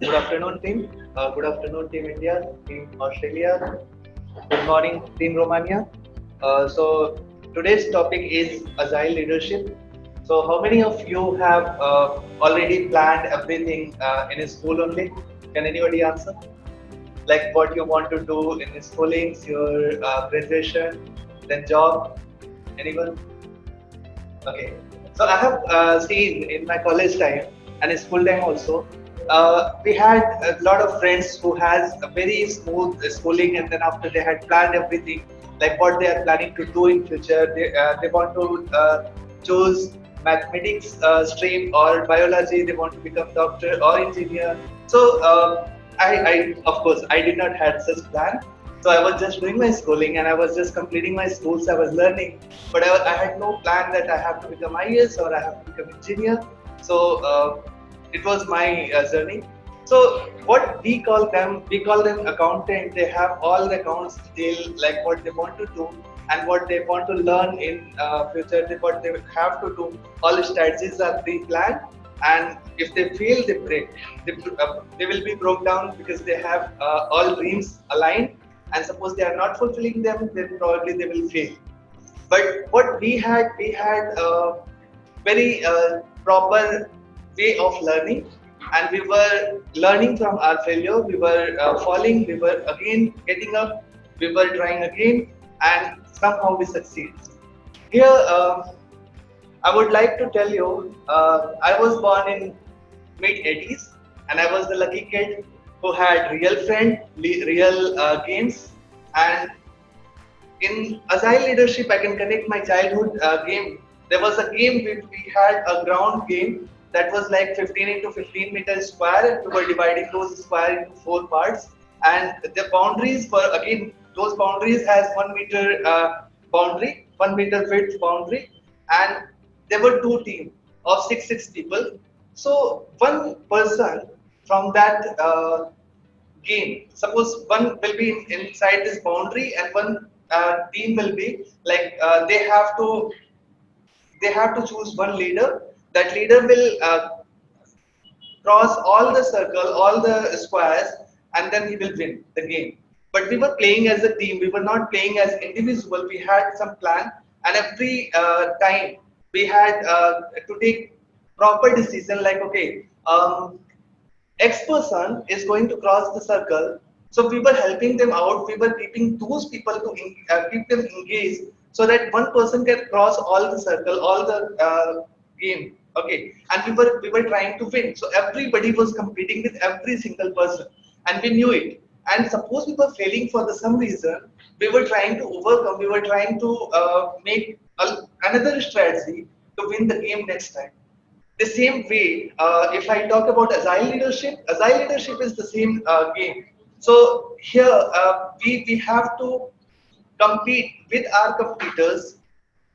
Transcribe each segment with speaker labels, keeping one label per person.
Speaker 1: Good afternoon, team. Good afternoon, team India, team Australia. Good morning, team Romania. So today's topic is Agile Leadership. So how many of you have already planned everything in a school only? Can anybody answer? Like what you want to do in schooling, your graduation, then job? Anyone? Okay. So I have seen in my college time and in school time also, we had a lot of friends who has a very smooth schooling, and then after they had planned everything, like what they are planning to do in future. They want to choose mathematics stream or biology. They want to become doctor or engineer. So I of course I did not had such plan. So I was just doing my schooling and I was just completing my schools. I was learning, but I had no plan that I have to become IAS or I have to become engineer. So it was my journey. So what we call them accountant. They have all the accounts detail, like what they want to do and what they want to learn in future. What they have to do. All the strategies are pre-planned, and if they fail, they break. They will be broke down because they have all dreams aligned, and suppose they are not fulfilling them, then probably they will fail. But what we had a very proper way of learning, and we were learning from our failure. We were falling, we were again getting up, we were trying again, and somehow we succeed. Here, I would like to tell you, I was born in mid 80s, and I was the lucky kid who had real friend, real games, and in Agile Leadership, I can connect my childhood game. There was a game we had a ground game that was like 15 into 15 meters square, and we were dividing those square into four parts. And the boundaries were again, those boundaries has 1 meter boundary, 1 meter width boundary, and there were two teams of six people. So one person from that game. Suppose one will be inside this boundary, and one team will be like they have to choose one leader. That leader will cross all the circle, all the squares, and then he will win the game. But we were playing as a team. We were not playing as individual. We had some plan, and every time we had to take proper decision. Like okay, X person is going to cross the circle. So we were helping them out. We were keeping those people to keep them engaged so that one person can cross all the circle, all the game. Okay, and we were trying to win. So everybody was competing with every single person, and we knew it. And suppose we were failing for the some reason, we were trying to overcome. We were trying to make another strategy to win the game next time. The same way, if I talk about Agile leadership is the same game. So here we have to compete with our competitors,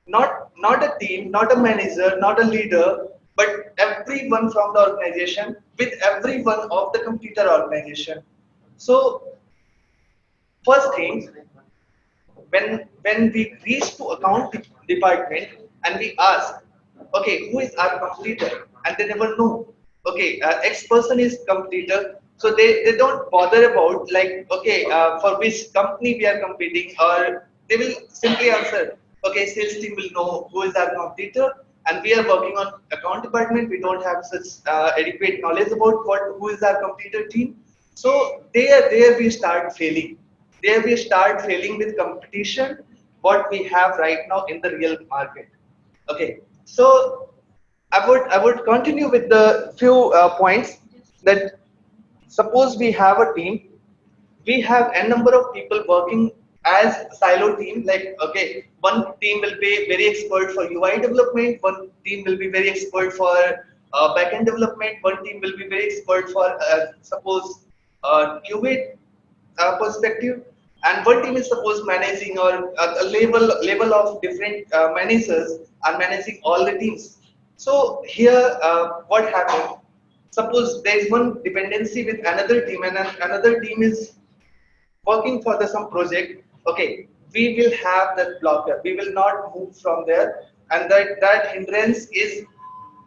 Speaker 1: not a team, not a manager, not a leader, but everyone from the organization with everyone of the competitor organization. So first thing, when we reach to account department and we ask, okay, who is our competitor, and they never know. Okay, X person is competitor, so they don't bother about like okay, for which company we are competing, or they will simply answer, okay, sales team will know who is our competitor, and we are working on account department. We don't have such adequate knowledge about what who is our competitor team. So there we start failing. There we start failing with competition, what we have right now in the real market. Okay, so I would continue with the few points that suppose we have a team, we have n number of people working as silo team. Like okay, one team will be very expert for UI development, one team will be very expert for backend development, one team will be very expert for suppose QA perspective, and one team is suppose managing, or a level of different managers are managing all the teams. So here what happened, suppose there is one dependency with another team, and another team is working for the some project. Okay, we will have that blocker, we will not move from there, and that hindrance is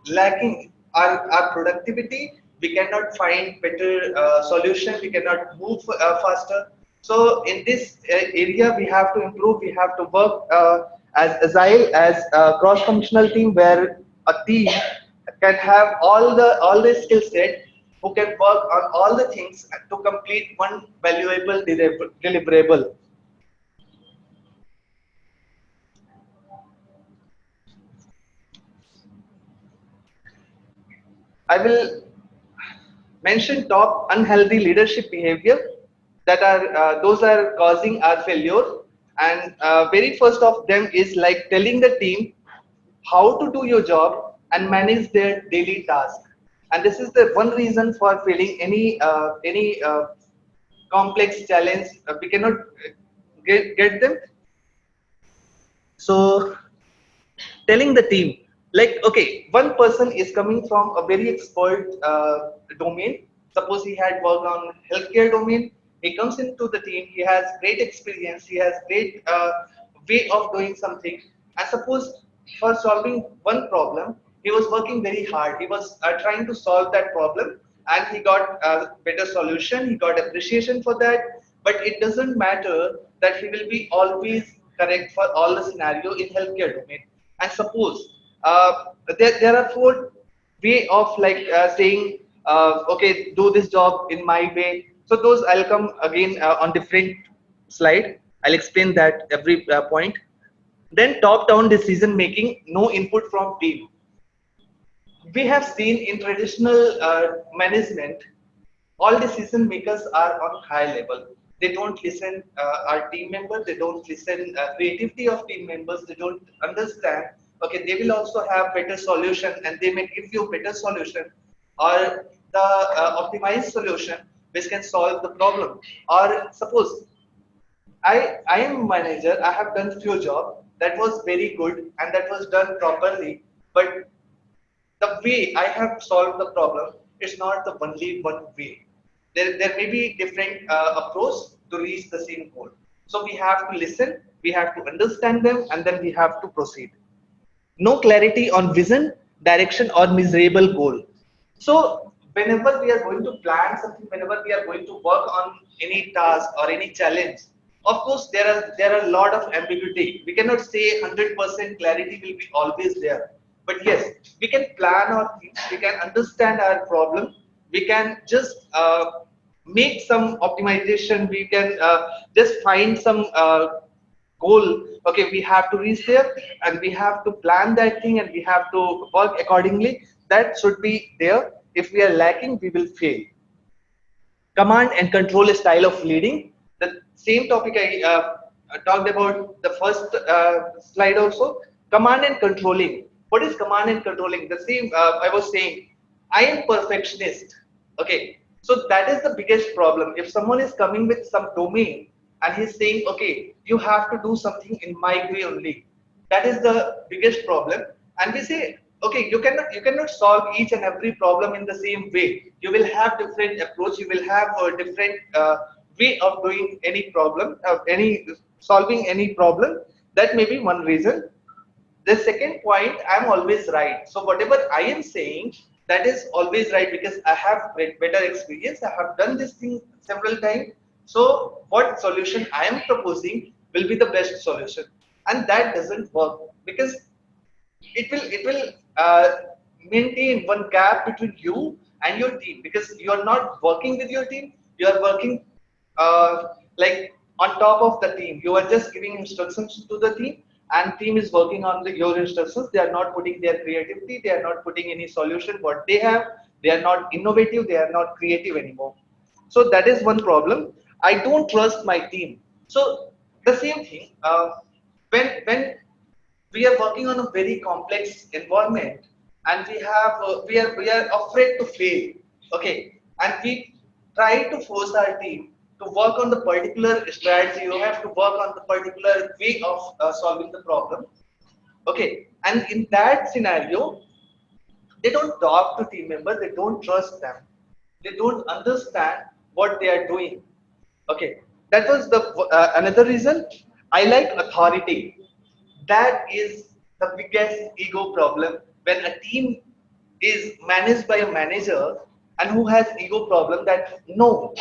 Speaker 1: lacking our productivity. we cannot find better solution, we cannot move faster. So in this area, we have to improve. We have to work as agile, as a cross-functional team, where a team can have all the skill set, who can work on all the things to complete one valuable deliverable. I will mention top unhealthy leadership behavior that are those are causing our failure. And very first of them is like telling the team how to do your job and manage their daily task. And this is the one reason for failing any complex challenge. We cannot get them. So telling the team, like, okay, one person is coming from a very expert domain. Suppose he had worked on healthcare domain. He comes into the team, he has great experience, he has great way of doing something. And suppose for solving one problem, he was working very hard, he was trying to solve that problem, and he got a better solution, he got appreciation for that. But it doesn't matter that he will be always correct for all the scenario in healthcare domain. And suppose there are four way of like saying, okay, do this job in my way. So those I'll come again on different slide. I'll explain that every point. Then top down decision making, no input from team. We have seen in traditional management, all decision makers are on high level. They don't listen our team members, they don't listen creativity of team members, they don't understand, okay, they will also have better solution and they may give you better solution, or the optimized solution which can solve the problem. Or suppose I am manager, I have done few job that was very good and that was done properly, but the way I have solved the problem is not the only one way. There may be different approach to reach the same goal. So we have to listen, we have to understand them, and then we have to proceed. No clarity on vision, direction, or measurable goal. So whenever we are going to plan something, whenever we are going to work on any task or any challenge, of course there are a lot of ambiguity. We cannot say 100% clarity will be always there. But yes, we can plan our things, we can understand our problem, we can just make some optimization, we can just find some goal. Okay, we have to reach there and we have to plan that thing and we have to work accordingly. That should be there. If we are lacking, we will fail. Command and control style of leading, the same topic I talked about the first slide also. Command and controlling, what is command and controlling? The same I was saying, I am perfectionist. Okay, so that is the biggest problem. If someone is coming with some domain and he's saying, okay, you have to do something in my way only, that is the biggest problem. And we say, okay, you cannot solve each and every problem in the same way. You will have different approach, you will have a different way of doing any problem, any solving any problem. That may be one reason. The second point, I'm always right. So whatever I am saying, that is always right because I have better experience, I have done this thing several times. So what solution I am proposing will be the best solution. And that doesn't work because it will maintain one gap between you and your team, because you are not working with your team, you are working like on top of the team. You are just giving instructions to the team and team is working on your instructions. They are not putting their creativity, they are not putting any solution what they have, they are not innovative, they are not creative anymore. So that is one problem. I don't trust my team. So the same thing, when we are working on a very complex environment and we are afraid to fail. Okay, and we try to force our team to work on the particular strategy, you have to work on the particular way of solving the problem. Okay, and in that scenario, they don't talk to team members, they don't trust them, they don't understand what they are doing. Okay, that was the another reason. I like authority. That is the biggest ego problem. When a team is managed by a manager and who has ego problem that no,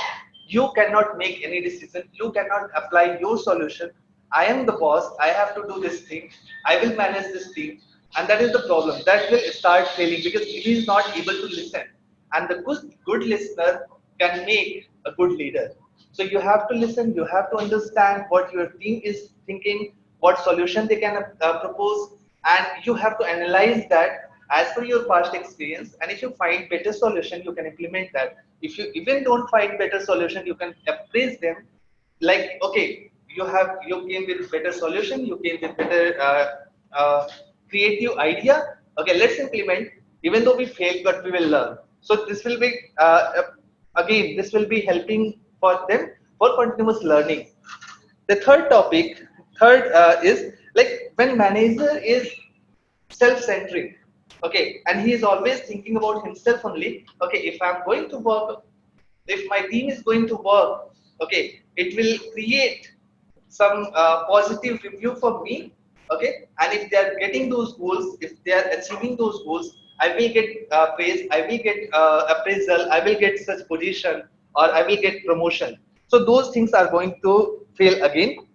Speaker 1: you cannot make any decision, you cannot apply your solution. I am the boss, I have to do this thing, I will manage this team. And that is the problem. That will start failing because he is not able to listen. And the good listener can make a good leader. So you have to listen, you have to understand what your team is thinking, what solution they can propose, and you have to analyze that as per your past experience. And if you find better solution, you can implement that. If you even don't find better solution, you can appraise them. Like, okay, you came with better solution, you came with better creative idea. Okay, let's implement. Even though we fail, but we will learn. So this will be again, this will be helping for them for continuous learning. The third is like when manager is self-centric, okay, and he is always thinking about himself only. Okay, if I'm going to work, if my team is going to work, okay, it will create some positive review for me, okay, and if they are getting those goals, if they are achieving those goals, I will get praise, I will get appraisal, I will get such position, or I will get promotion. So those things are going to fail again.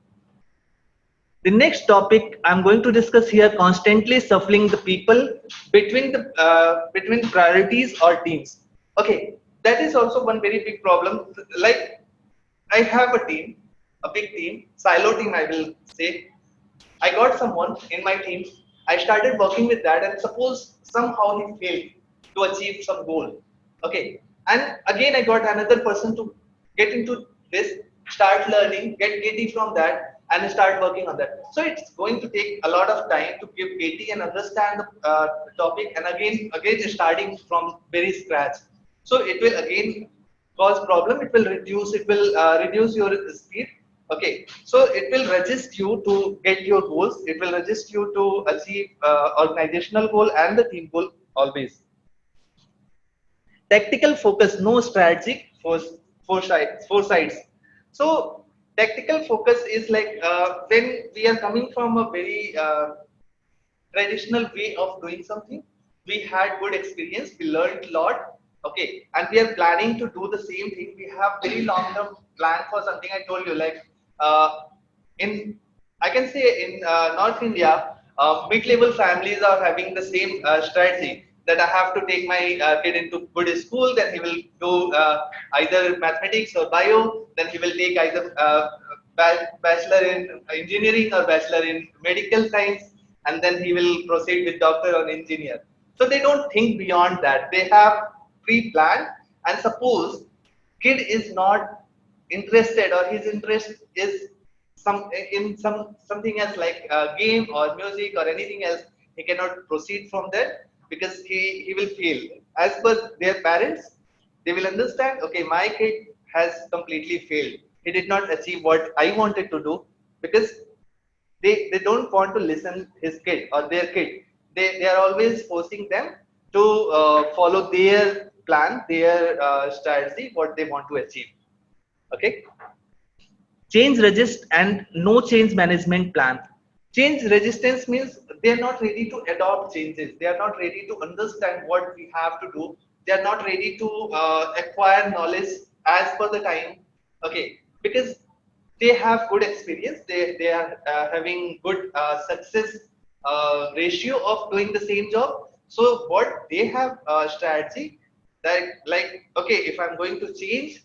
Speaker 1: The next topic I'm going to discuss here: constantly shuffling the people between priorities or teams. Okay, that is also one very big problem. Like, I have a team, a big team, silo team, I will say. I got someone in my team. I started working with that, and suppose somehow he failed to achieve some goal. Okay, and again I got another person to get into this, start learning, get 80 from that, and start working on that. So it's going to take a lot of time to give 80 and understand the topic, and again starting from very scratch. So it will again cause problem. It will reduce your speed. Okay, so it will resist you to get your goals. It will resist you to achieve organizational goal and the team goal always. Tactical focus, no strategic foresights. So tactical focus is like when we are coming from a very traditional way of doing something. We had good experience, we learned a lot, okay, and we are planning to do the same thing. We have very long term plan for something. I told you, like uh, in I can say in North India, mid-level families are having the same strategy that I have to take my kid into good school, then he will do either mathematics or bio, then he will take either bachelor in engineering or bachelor in medical science, and then he will proceed with doctor or engineer. So they don't think beyond that. They have pre-planned, and suppose kid is not interested, or his interest is something else, like game or music or anything else, he cannot proceed from there because he will fail. As per their parents, they will understand, okay, my kid has completely failed, he did not achieve what I wanted to do, because they don't want to listen his kid or their kid. They are always forcing them to follow their plan, their strategy, what they want to achieve. Okay. Change resist and no change management plan. Change resistance means they are not ready to adopt changes. They are not ready to understand what we have to do. They are not ready to acquire knowledge as per the time. Okay, because they have good experience. They are having good success ratio of doing the same job. So what they have strategy that, like, okay, if I'm going to change,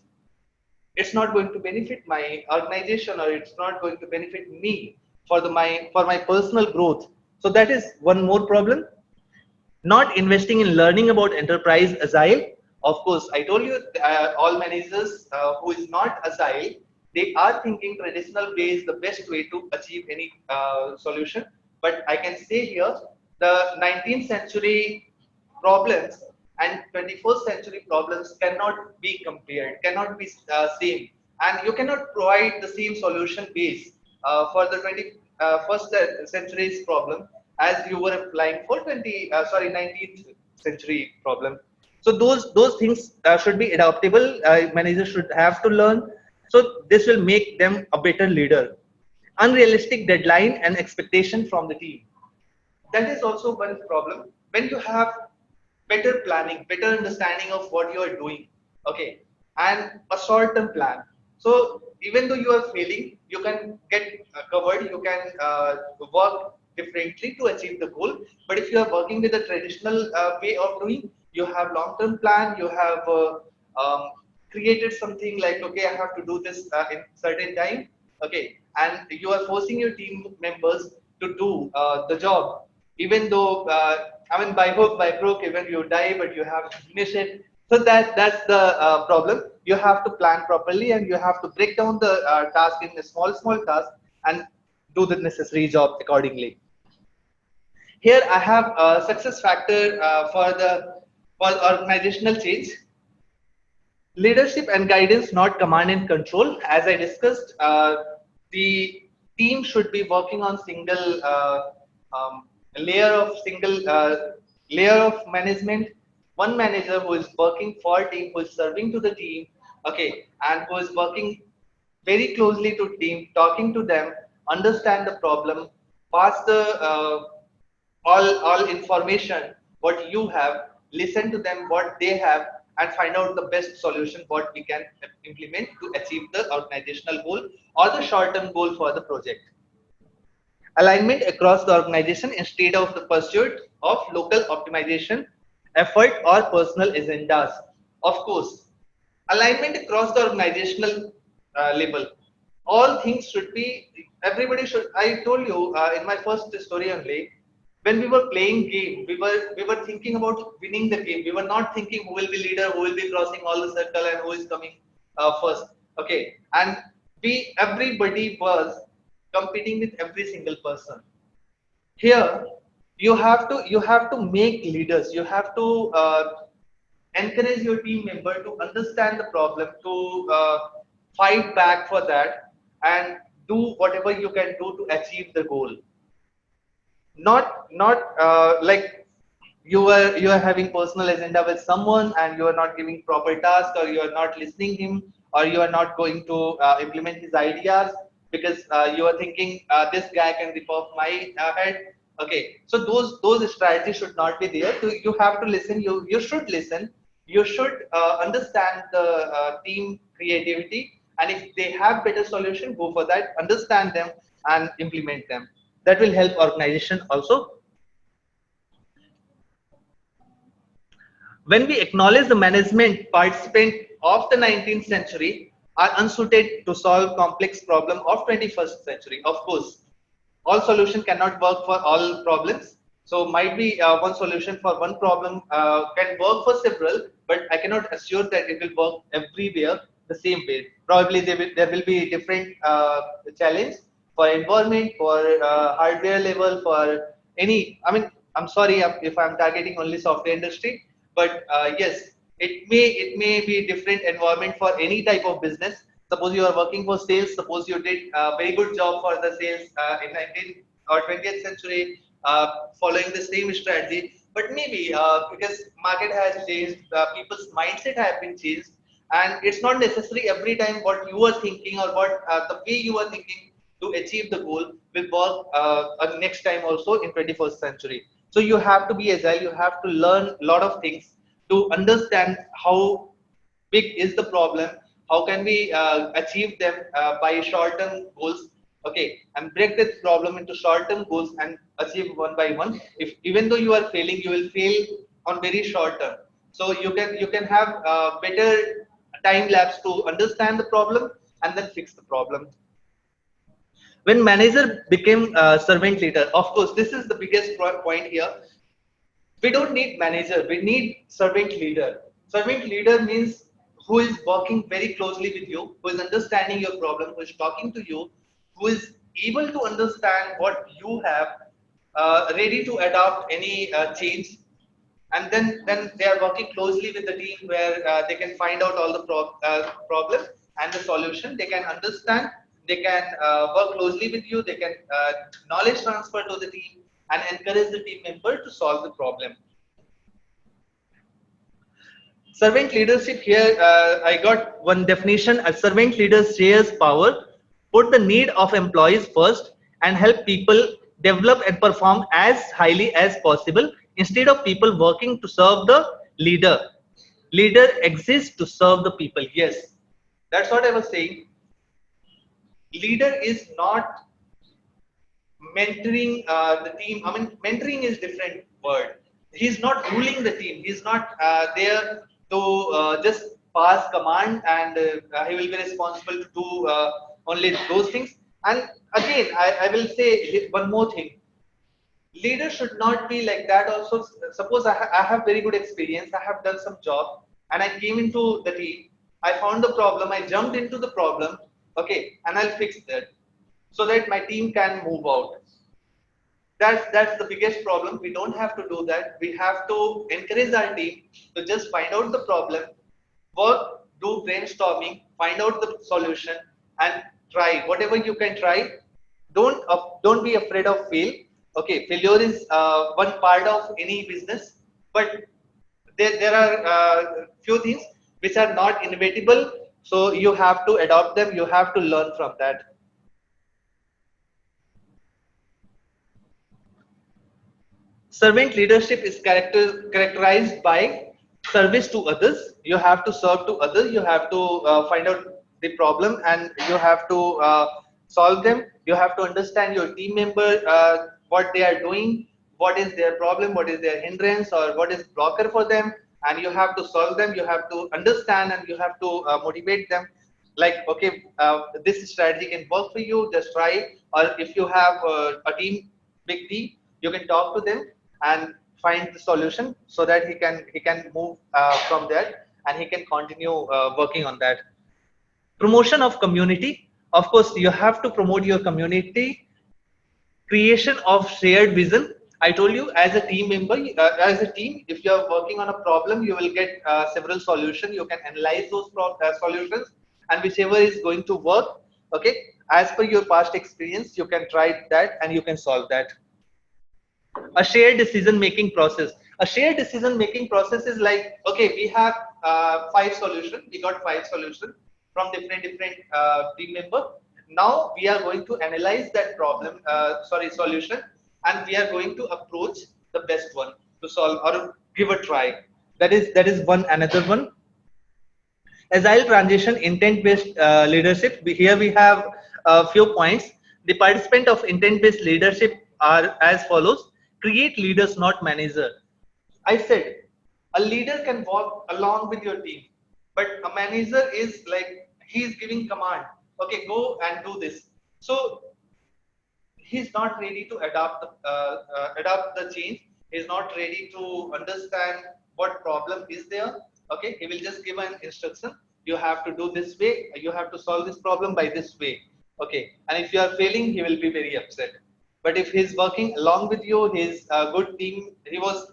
Speaker 1: it's not going to benefit my organization, or it's not going to benefit me for my personal growth. So that is one more problem. Not investing in learning about enterprise agile. Of course, I told you, all managers who is not agile, they are thinking traditional way is the best way to achieve any solution. But I can say here, the 19th century problems and 21st century problems cannot be compared, cannot be same, and you cannot provide the same solution base for the 21st century's problem as you were applying for 19th century problem. So those things should be adaptable. Managers should have to learn. So this will make them a better leader. Unrealistic deadline and expectation from the team, that is also one problem. When you have better planning, better understanding of what you are doing, okay, and a short-term plan. So even though you are failing, you can get covered, you can work differently to achieve the goal. But if you are working with a traditional way of doing, you have long-term plan, you have um, created something like, okay, I have to do this in certain time, okay, and you are forcing your team members to do the job, even though I mean by hook by crook, even you die, but you have to finish it. So that's the problem. You have to plan properly, and you have to break down the task in a small task and do the necessary job accordingly. Here I have a success factor for organizational change. Leadership and guidance, not command and control. As I discussed, the team should be working on um, single layer of management. One manager who is working for team, who is serving to the team, okay, and who is working very closely to team, talking to them, understand the problem, pass the all information what you have, listen to them what they have, and find out the best solution what we can implement to achieve the organizational goal or the short term goal for the project. Alignment across the organization instead of the pursuit of local optimization effort or personal agendas. Of course, alignment across the organizational level, all things should be, everybody should, I told you in my first story only, when we were playing game, we were thinking about winning the game. We were not thinking who will be leader, who will be crossing all the circle, and who is coming first, okay, and we everybody was competing with every single person. Here you have to make leaders, you have to encourage your team member to understand the problem, to fight back for that, and do whatever you can do to achieve the goal. Not like you are having personal agenda with someone, and you are not giving proper task, or you are not listening him, or you are not going to implement his ideas because you are thinking this guy can rip off my head. Okay, so those strategies should not be there. So you have to listen, you should listen, you should understand the team creativity, and if they have better solution, go for that, understand them and implement them. That will help organization also. When we acknowledge the management participant of the 19th century are unsuited to solve complex problem of 21st century. Of course, all solution cannot work for all problems. So might be one solution for one problem can work for several, but I cannot assure that it will work everywhere the same way. Probably there will be different challenge for environment, for hardware level, for any. I mean, I'm sorry if I'm targeting only software industry, but yes, it may be different environment for any type of business. Suppose you are working for sales. Suppose you did a very good job for the sales in 19th or 20th century, following the same strategy. But maybe because market has changed, people's mindset have been changed, and it's not necessary every time what you are thinking or what the way you are thinking to achieve the goal will work next time also in 21st century. So you have to be agile. You have to learn a lot of things to understand how big is the problem, how can we achieve them by short term goals, okay, and break this problem into short term goals and achieve one by one. If even though you are failing, you will fail on very short term. So you can have better time lapse to understand the problem and then fix the problem. When manager became servant leader, of course this is the biggest point here. We don't need manager, we need servant leader. Servant leader means who is working very closely with you, who is understanding your problem, who is talking to you, who is able to understand what you have, ready to adopt any change, and then they are working closely with the team where they can find out all the problem and the solution. They can understand, they can work closely with you, they can knowledge transfer to the team and encourage the team member to solve the problem. Servant leadership, here I got one definition. A servant leader shares power, put the need of employees first, and help people develop and perform as highly as possible Instead of people working to serve the leader, leader exists to serve the people. Yes, that's what I was saying. Leader is not mentoring the team. I mean, mentoring is different word. He's not ruling the team. He's not there to just pass command, and he will be responsible to do only those things. And again, I will say one more thing. Leader should not be like that. Also, suppose I have very good experience. I have done some job, and I came into the team. I found the problem. I jumped into the problem. Okay, and I'll fix that so that my team can move out. That's the biggest problem. We don't have to do that. We have to encourage our team to just find out the problem, work, do brainstorming, find out the solution, and try whatever you can try. Don't be afraid of fail. Okay, failure is one part of any business, but there are few things which are not inevitable. So you have to adopt them. You have to learn from that. Servant leadership is characterized by service to others. You have to serve to others. You have to find out the problem, and you have to solve them. You have to understand your team member, what they are doing, what is their problem, what is their hindrance, or what is blocker for them, and you have to solve them. You have to understand, and you have to motivate them. Like, okay, this strategy can work for you. Just try. Or if you have a team, big team, you can talk to them and find the solution so that he can move from there, and he can continue working on that. Promotion of community. Of course, you have to promote your community. Creation of shared vision. I told you, as a team member, as a team, if you are working on a problem, you will get several solutions. You can analyze those solutions, and whichever is going to work, okay, as per your past experience, you can try that and you can solve that. A shared decision making process. A shared decision making process is like, okay, we have five solutions. We got five solutions from different team member. Now we are going to analyze that problem, solution, and we are going to approach the best one to solve or give a try. That is one another one. Agile transition, intent-based leadership. Here we have a few points. The participant of intent-based leadership are as follows. Create leaders, not manager. I said a leader can walk along with your team, but a manager is like, he's giving command. Okay, go and do this. So he's not ready to adapt the change. He's not ready to understand what problem is there. Okay, he will just give an instruction. You have to do this way. You have to solve this problem by this way. Okay, and if you are failing, he will be very upset. But if he's working along with you, he's a good team.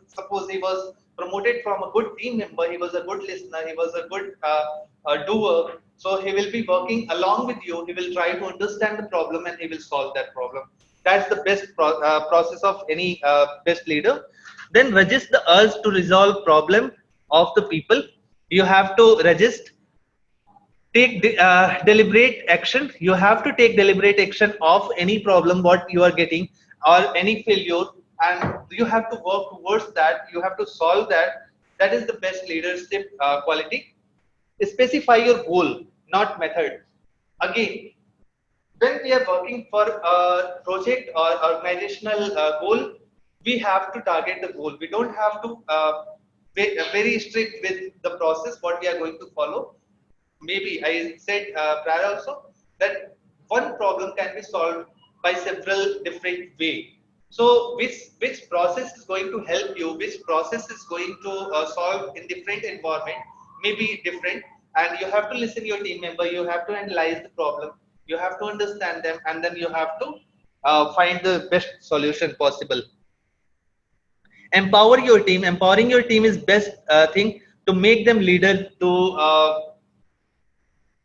Speaker 1: Suppose he was promoted from a good team member. He was a good listener. He was a good doer. So he will be working along with you. He will try to understand the problem and he will solve that problem. That's the best process of any best leader. Then resist the urge to resolve problem of the people. You have to resist. Take deliberate action. You have to take deliberate action of any problem what you are getting or any failure, and you have to work towards that. You have to solve that. That is the best leadership quality. Specify your goal, not method. Again, when we are working for a project or organizational goal, we have to target the goal. We don't have to be very strict with the process what we are going to follow. Maybe I said prior also that one problem can be solved by several different way. So which process is going to help you, which process is going to solve in different environment, may be different, and you have to listen your team member. You have to analyze the problem. You have to understand them, and then you have to find the best solution possible. Empower your team. Empowering your team is best thing to make them leader, to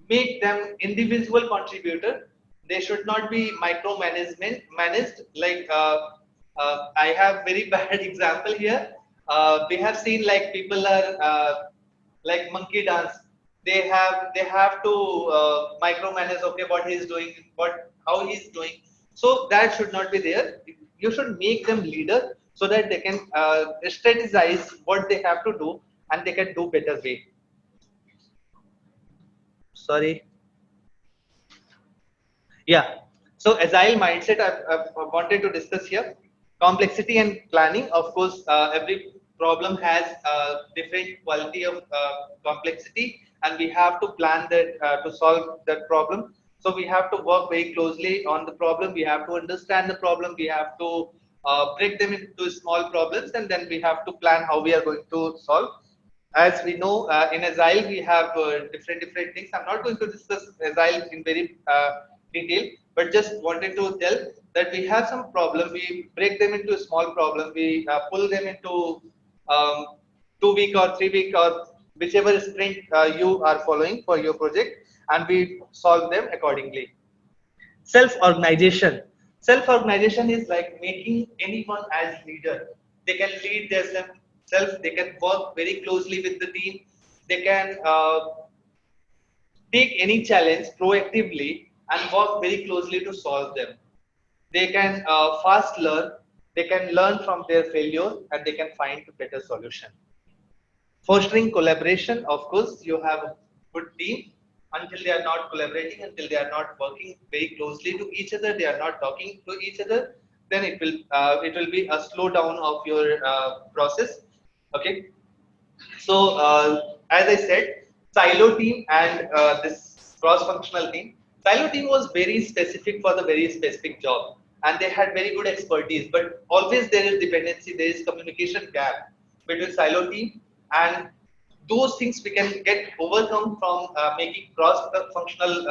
Speaker 1: make them individual contributor. They should not be micromanagement managed. Like I have very bad example here. We have seen like people are like monkey dance. They have to micromanage. Okay, what he's doing, how he's doing. So that should not be there. You should make them leader. so that they can strategize what they have to do and they can do better way. Sorry. Yeah. So agile mindset I wanted to discuss here. Complexity and planning. Of course, every problem has different quality of complexity, and we have to plan that to solve that problem. So we have to work very closely on the problem. We have to understand the problem. We have to break them into small problems, and then we have to plan how we are going to solve. As we know, in Agile we have different things. I'm not going to discuss Agile in very detail, but just wanted to tell that we have some problem. We break them into a small problem. We pull them into 2 week or 3 week or whichever sprint you are following for your project, and we solve them accordingly. Self-organization. Self-organization is like making anyone as leader. They can lead themselves. They can work very closely with the team. They can take any challenge proactively and work very closely to solve them. They can fast learn. They can learn from their failure and they can find a better solution. Fostering collaboration, of course, you have a good team. Until they are not collaborating, until they are not working very closely to each other, they are not talking to each other, then it will be a slowdown of your process. Okay. So as I said, silo team and this cross-functional team. Silo team was very specific for the very specific job, and they had very good expertise. But always there is dependency, there is communication gap between silo team, and those things we can get overcome from making cross-functional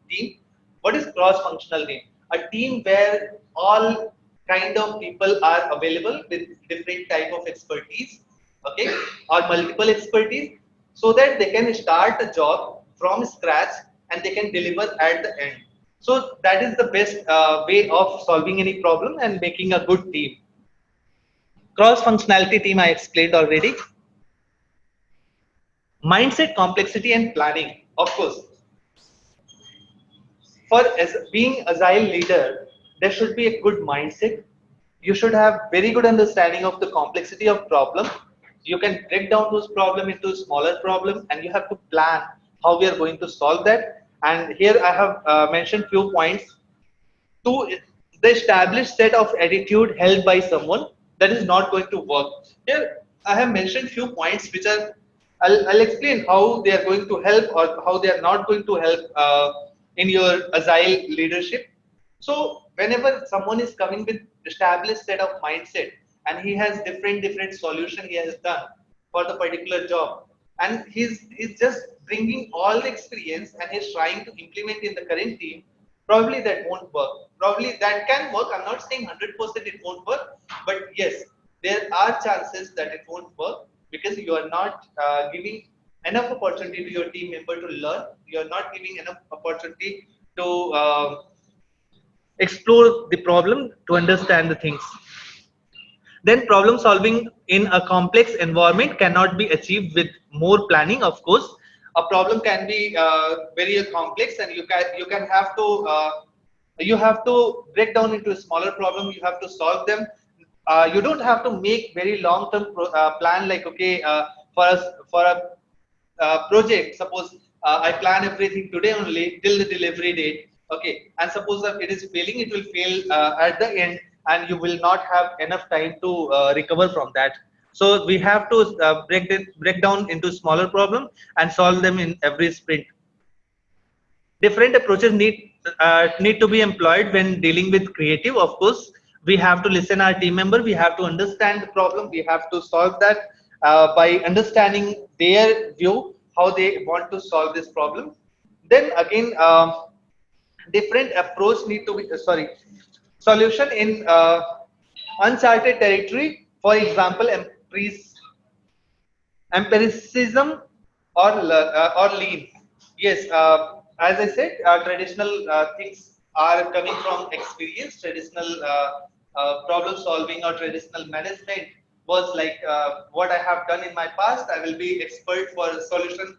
Speaker 1: team. What is cross-functional team? A team where all kind of people are available with different type of expertise, okay, or multiple expertise, so that they can start a job from scratch and they can deliver at the end. So that is the best way of solving any problem and making a good team. Cross functionality team I explained already. Mindset, complexity and planning. Of course, for as being agile leader, there should be a good mindset. You should have very good understanding of the complexity of problem. You can break down those problem into smaller problem, and you have to plan how we are going to solve that. And here I have mentioned few points. To the established set of attitude held by someone, that is not going to work. Here I have mentioned few points which are I'll explain how they are going to help or how they are not going to help in your agile leadership. So whenever someone is coming with established set of mindset and he has different solution he has done for the particular job, and he's just bringing all the experience and he's trying to implement in the current team, probably that won't work. Probably that can work. I'm not saying 100% it won't work, but yes, there are chances that it won't work because you are not giving enough opportunity to your team member to learn. You are not giving enough opportunity to explore the problem to understand the things. Then problem solving in a complex environment cannot be achieved with more planning. Of course, a problem can be very complex, and you can have to break down into a smaller problem. You have to solve them. You don't have to make very long term plan, like okay, for us for a project, suppose I plan everything today only till the delivery date, okay, and suppose that it is failing, it will fail at the end, and you will not have enough time to recover from that. So we have to break down into smaller problem and solve them in every sprint. Different approaches need to be employed when dealing with creative. Of course, we have to listen our team member. We have to understand the problem. We have to solve that by understanding their view, how they want to solve this problem. Then again, different approach need to be solution in uncharted territory. For example, empiricism or lean. Yes, as I said, traditional things are coming from experience. Traditional problem solving or traditional management was like what I have done in my past. I will be expert for solution,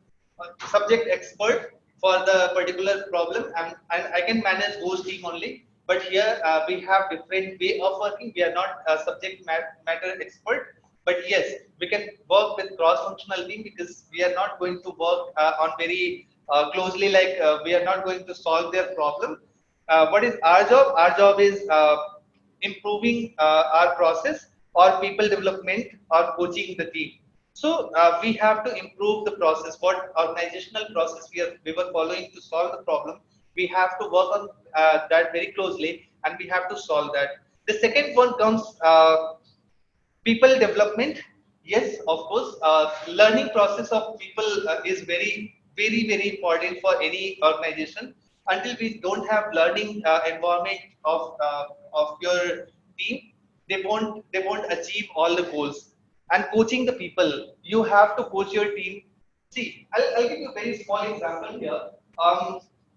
Speaker 1: subject expert for the particular problem, and I can manage those team only. but here we have different way of working. We are not a subject matter expert, but yes, we can work with cross-functional team, because we are not going to work on very closely, like we are not going to solve their problem. What is our job? Our job is improving our process, or people development, or coaching the team. So we have to improve the process. What organizational process we were following to solve the problem, we have to work on that very closely, and we have to solve that. The second one comes people development. Yes, of course, learning process of people is very important for any organization. Until we don't have learning environment of your team, they won't achieve all the goals. And coaching the people, you have to coach your team. See, I'll give you a very small example here.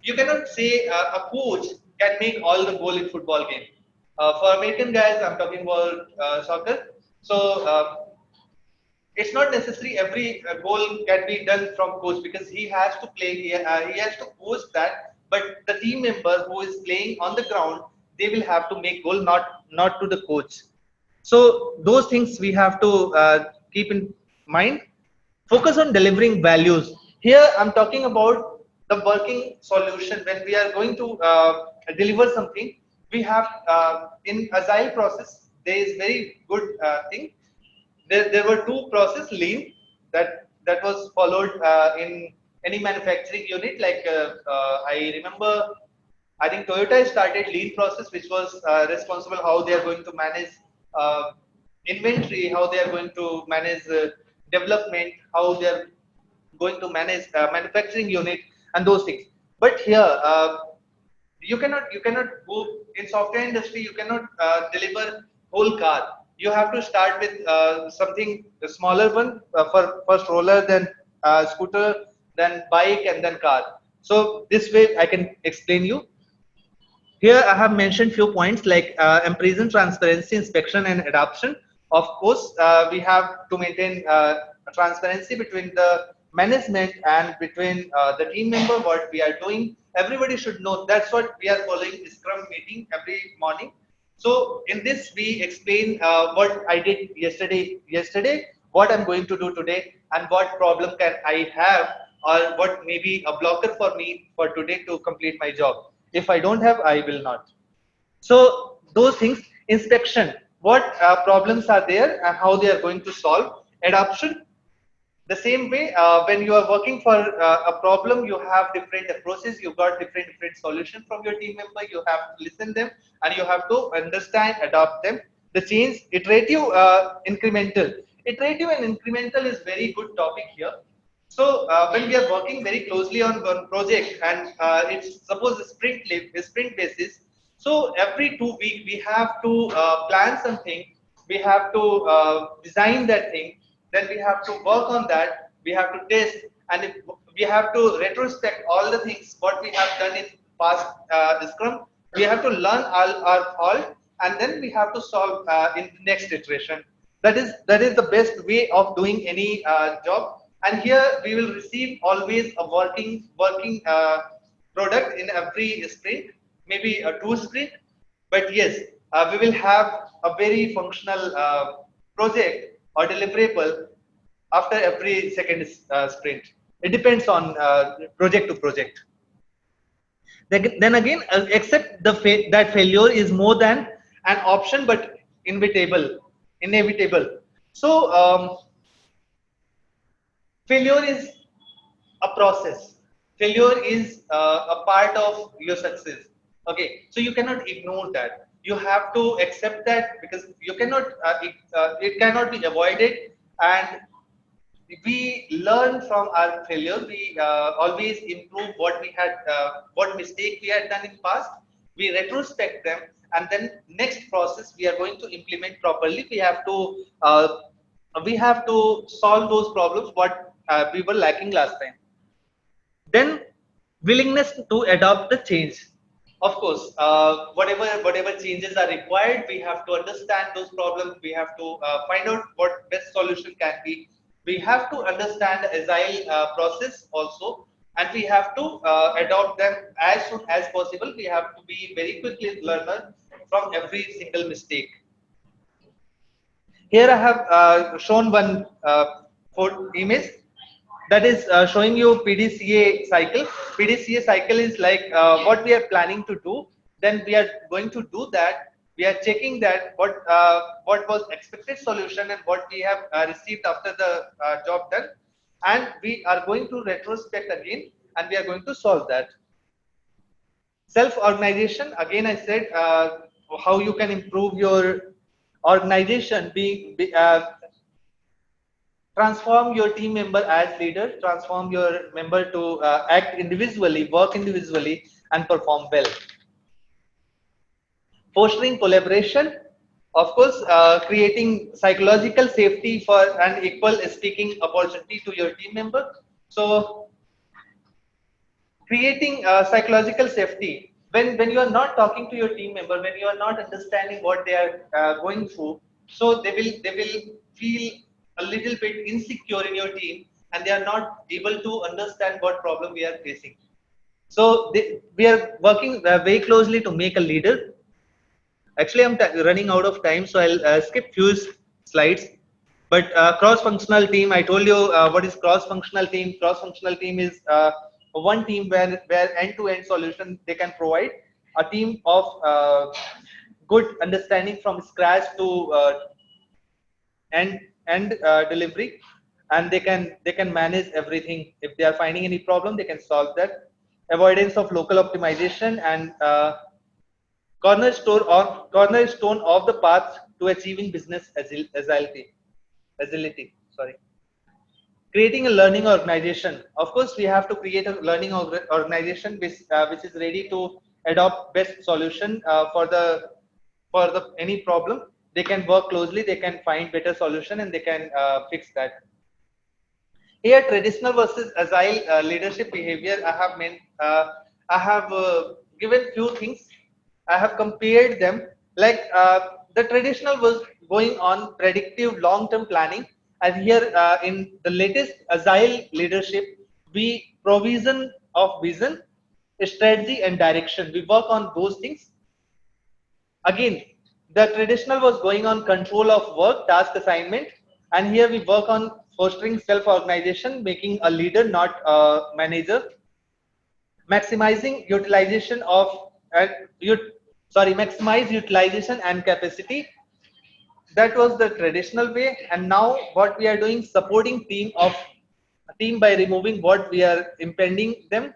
Speaker 1: You cannot say a coach can make all the goal in football game. For American guys, I'm talking about soccer. So it's not necessary every goal can be done from coach, because he has to play, he has to coach that. But the team member who is playing on the ground, they will have to make goal, not to the coach. So those things we have to keep in mind. Focus on delivering values. Here I'm talking about the working solution. When we are going to deliver something, we have in agile process, there is very good thing. There were two process lean that was followed in any manufacturing unit. Like I remember, I think Toyota started lean process, which was responsible how they are going to manage uh, inventory, how they are going to manage development, how they are going to manage manufacturing unit, and those things. But here, you cannot go in software industry. You cannot deliver whole car. You have to start with something a smaller one, for first roller, then scooter, then bike, and then car. So this way I can explain you. Here I have mentioned few points like imprisoned transparency, inspection, and adoption. Of course, we have to maintain transparency between the management and between the team member, what we are doing. Everybody should know. That's what we are following Scrum meeting every morning. So in this, we explain what I did yesterday, what I'm going to do today, and what problem can I have, or what may be a blocker for me for today to complete my job. If I don't have, I will not. So those things, inspection, what problems are there and how they are going to solve. Adoption, the same way, when you are working for a problem, you have different approaches, you got different solutions from your team member. You have to listen them, and you have to understand, adopt them. The change, iterative, iterative and incremental is very good topic here. So when we are working very closely on one project, and it's suppose a sprint basis, so every 2 weeks we have to plan something, we have to design that thing, then we have to work on that, we have to test, and we have to retrospect all the things what we have done in past Scrum. We have to learn all our fault, and then we have to solve in the next iteration. That is the best way of doing any job. And here we will receive always a working product in every sprint, maybe a two sprint. But yes, we will have a very functional project or deliverable after every second sprint. It depends on project to project. Then again, accept that failure is more than an option, but inevitable. So failure is a process. Failure is a part of your success. Okay, so you cannot ignore that. You have to accept that, because you cannot. It cannot be avoided, and we learn from our failure. We always improve what mistake we had done in past. We retrospect them, and then next process we are going to implement properly. We have to solve those problems what we were lacking last time. Then willingness to adopt the change. Of course, whatever changes are required, we have to understand those problems. We have to find out what best solution can be. We have to understand the agile process also, and we have to adopt them as soon as possible. We have to be very quickly learner from every single mistake. Here I have shown one image that is showing you PDCA cycle. PDCA cycle is like what we are planning to do. Then we are going to do that. We are checking that what was expected solution and what we have received after the job done, and we are going to retrospect again, and we are going to solve that. Self-organization, again I said how you can improve your organization, transform your team member as leader, transform your member to act individually, work individually, and perform well. Fostering collaboration, of course, creating psychological safety for an equal speaking opportunity to your team member. So creating psychological safety, when you are not talking to your team member, when you are not understanding what they are going through, so they will feel a little bit insecure in your team, and they are not able to understand what problem we are facing. So we are working very closely to make a leader. Actually, I'm running out of time, so I'll skip few slides. But cross-functional team, I told you what is cross-functional team. Cross-functional team is one team where end-to-end solution they can provide. A team of good understanding from scratch to end delivery, and they can manage everything. If they are finding any problem, they can solve that. Avoidance of local optimization and cornerstone of the path to achieving business agility. Sorry. Creating a learning organization. Of course, we have to create a learning organization which is ready to adopt best solution for the any problem. They can work closely, they can find better solution, and they can fix that. Here, traditional versus agile leadership behavior. I have given few things. I have compared them. Like the traditional was going on predictive long-term planning, and here in the latest agile leadership, we provision of vision, strategy, and direction. We work on those things. Again, the traditional was going on control of work, task assignment, and here we work on fostering self-organization, making a leader, not a manager, maximizing utilization of maximize utilization and capacity. That was the traditional way, and now what we are doing, supporting team by removing what we are impending them.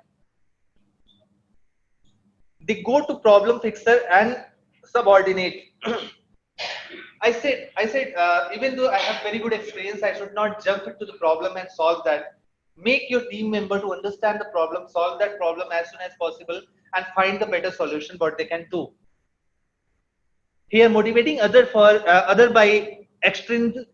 Speaker 1: The go-to problem fixer and subordinate. I said, even though I have very good experience, I should not jump into the problem and solve that. Make your team member to understand the problem, solve that problem as soon as possible, and find the better solution what they can do. Here, motivating other by extrinsic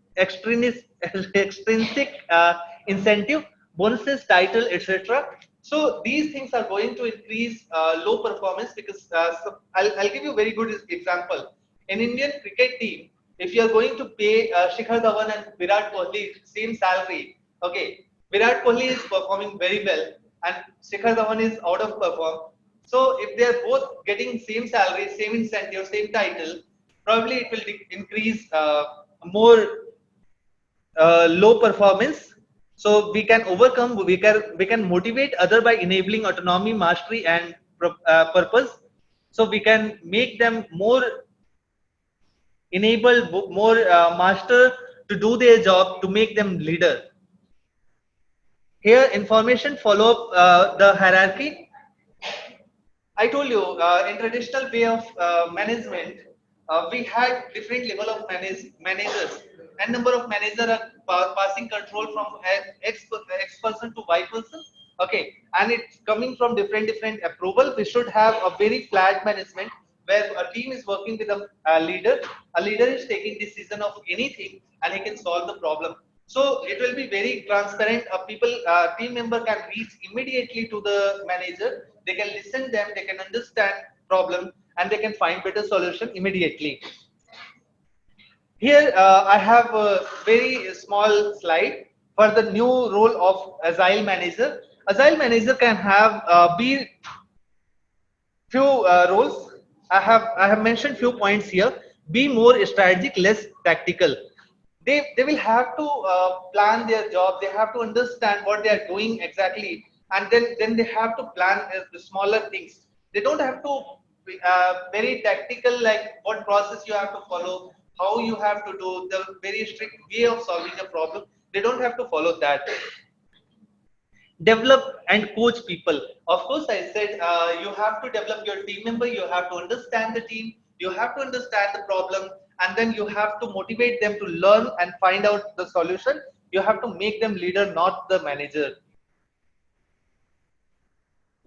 Speaker 1: incentive, bonuses, title, etc. So these things are going to increase low performance, because I'll give you a very good example. In Indian cricket team, if you are going to pay Shikhar Dhawan and Virat Kohli same salary, okay, Virat Kohli is performing very well and Shikhar Dhawan is out of perform. So if they are both getting same salary, same incentive, same title, probably it will increase more low performance. So we can overcome, we can motivate other by enabling autonomy, mastery, and purpose. So we can make them more enabled, more master to do their job, to make them leader. Here, information follow up the hierarchy. I told you in traditional way of management, we had different level of managers, and number of managers are passing control from X person to Y person. Okay, and it's coming from different approval. We should have a very flat management where a team is working with a leader. A leader is taking decision of anything, and he can solve the problem. So it will be very transparent. Team member can reach immediately to the manager. They can listen them. They can understand problem, and they can find better solution immediately. Here I have a very small slide for the new role of Agile manager. Agile manager can have be few roles. I have mentioned few points here. Be more strategic, less tactical. They will have to plan their job. They have to understand what they are doing exactly, and then they have to plan the smaller things. They don't have to be very tactical, like what process you have to follow, how you have to do the very strict way of solving a problem. They don't have to follow that. Develop and coach people. Of course, I said you have to develop your team member, you have to understand the team, you have to understand the problem, and then you have to motivate them to learn and find out the solution. You have to make them leader, not the manager.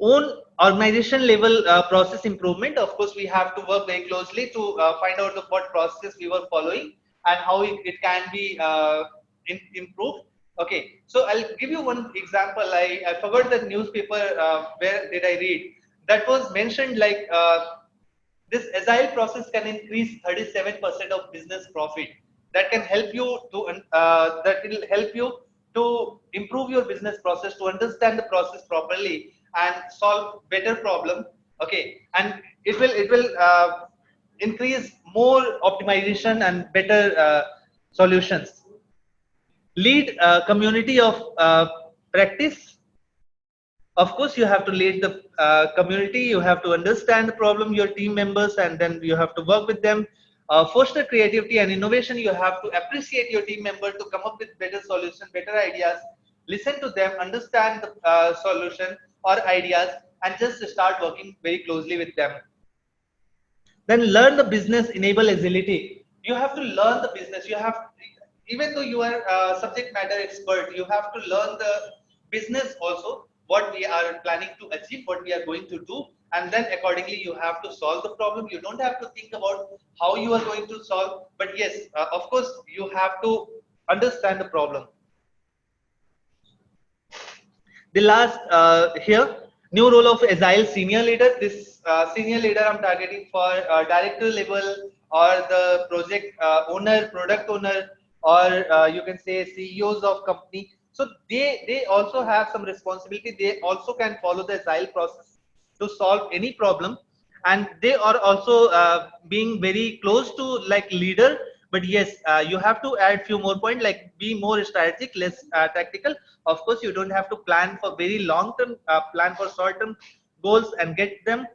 Speaker 1: Own organization level process improvement. Of course, we have to work very closely to find out what process we were following and how it can be improved. Okay, so I'll give you one example. I forgot the newspaper, where did I read, that was mentioned like this agile process can increase 37% of business profit. That can help you to that will help you to improve your business process, to understand the process properly and solve better problem. Okay, and it will increase more optimization and better solutions. Lead a community of practice. Of course, you have to lead the community, you have to understand the problem, your team members, and then you have to work with them. Foster creativity and innovation. You have to appreciate your team member to come up with better solution, better ideas. Listen to them, understand the solution or ideas, and just start working very closely with them. Then learn the business, enable agility. You have to learn the business. You have, even though you are a subject matter expert, you have to learn the business also, what we are planning to achieve, what we are going to do, and then accordingly you have to solve the problem. You don't have to think about how you are going to solve, but yes, of course you have to understand the problem. The last here, new role of agile senior leader. This senior leader I'm targeting for director level, or the project owner, product owner, or you can say CEOs of company. So they also have some responsibility. They also can follow the agile process to solve any problem, and they are also being very close to like leader. But yes, you have to add few more points, like be more strategic, less tactical. Of course, you don't have to plan for very long term, plan for short term goals and get them.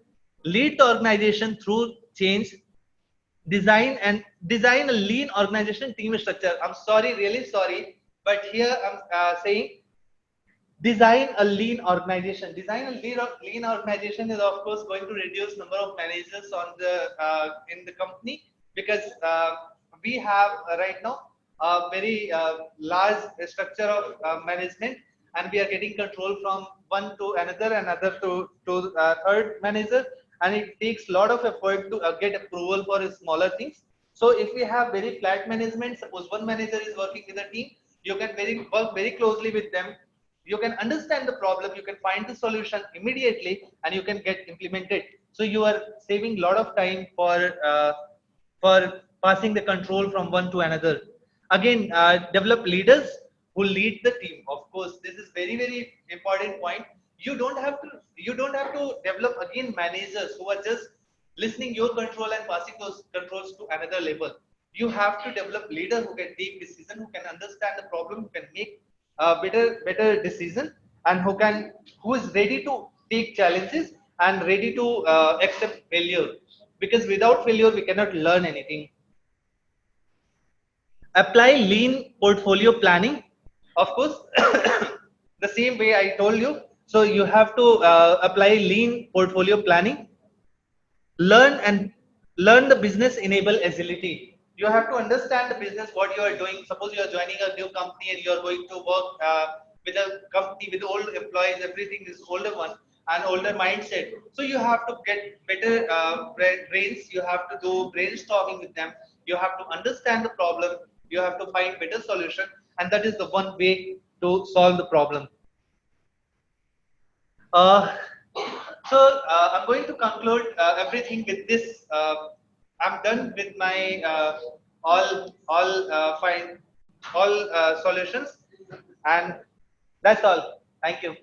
Speaker 1: Lead the organization through change. Design a lean organization team structure. I'm sorry, really sorry, but here I'm saying design a lean organization. Design a lean organization is of course going to reduce number of managers on the in the company, because we have right now a very large structure of management, and we are getting control from one to another, another to third manager, and it takes a lot of effort to get approval for smaller things. So if we have very flat management, suppose one manager is working with a team, you can work very closely with them. You can understand the problem, you can find the solution immediately, and you can get implemented. So you are saving a lot of time for passing the control from one to another. Again, develop leaders who lead the team. Of course, this is very important point. You don't have to develop again managers who are just listening your control and passing those controls to another level. You have to develop leader who can take decision, who can understand the problem, who can make better decision, and who is ready to take challenges and ready to accept failure, because without failure we cannot learn anything. Apply lean portfolio planning. Of course, the same way I told you. So you have to apply lean portfolio planning. Learn and learn the business, enable agility. You have to understand the business, what you are doing. Suppose you are joining a new company and you are going to work with a company with old employees, everything is older one and older mindset. So you have to get better brains. You have to do brainstorming with them. You have to understand the problem. You have to find better solution, and that is the one way to solve the problem. uh, so I'm going to conclude everything with this. I'm done with my all solutions, and that's all. Thank you.